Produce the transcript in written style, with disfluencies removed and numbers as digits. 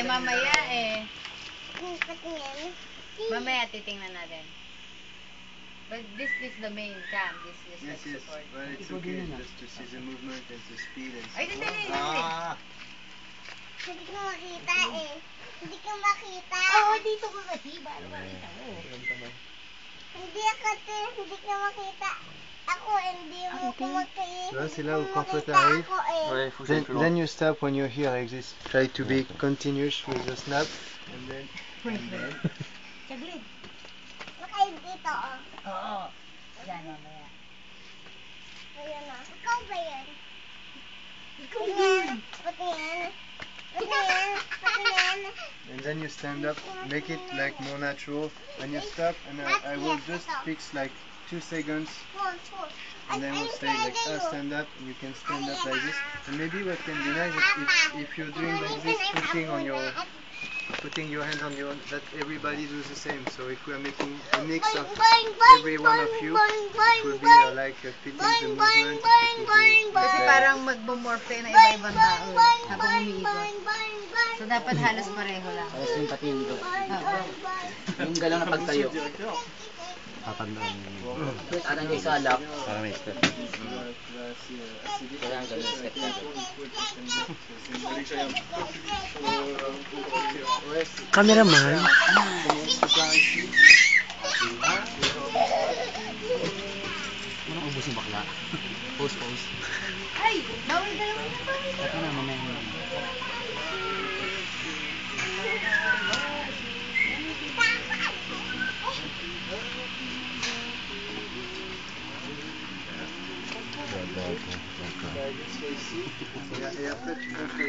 mamaya eh. Mamaya titingnan natin. But this is the main cam. This is Yes, like yes. support. Well, it's okay just to see the movement and the speed and Ay, stuff. dali. Hindi ko makita eh. Hindi ko makita. Oo, dito ko kasi. Paano makita mo? Hindi ko makita. Ako, hindi mo ko makita. Là, c'est là où quand toi t'arrives, then you stop when you're here like this. Try to be continuous with the snap. And then... Saglit. Nakaib dito oh. Oo. Yan, mamaya. Ayan na. Ikaw ba yan? Ikaw Patingin. Patingin. Patingin. Patingin. And then you stand up, make it like more natural. When you stop, and I will just fix like 2 seconds. And then we'll say like, stand up, and you can stand up like this. And maybe what can be nice is if you're doing like this, putting your hands on your, that everybody does the same. So if we are making a mix of every one of you, it will be like fitting the movement. Kasi parang mag-morph na iba-ibang tao habang umiikot. So dapat halos pareho lang. Halos yung pati yung doon. Yung galang na pagtayo. Tatandaan mo. Ano yung isa lap? Para may step. Kaya ang galang step na doon. Cameraman. Anong ubos yung bakla? Pose. Ay! Bawal ka naman na bawal. Ito na, mamaya. Et après tu fais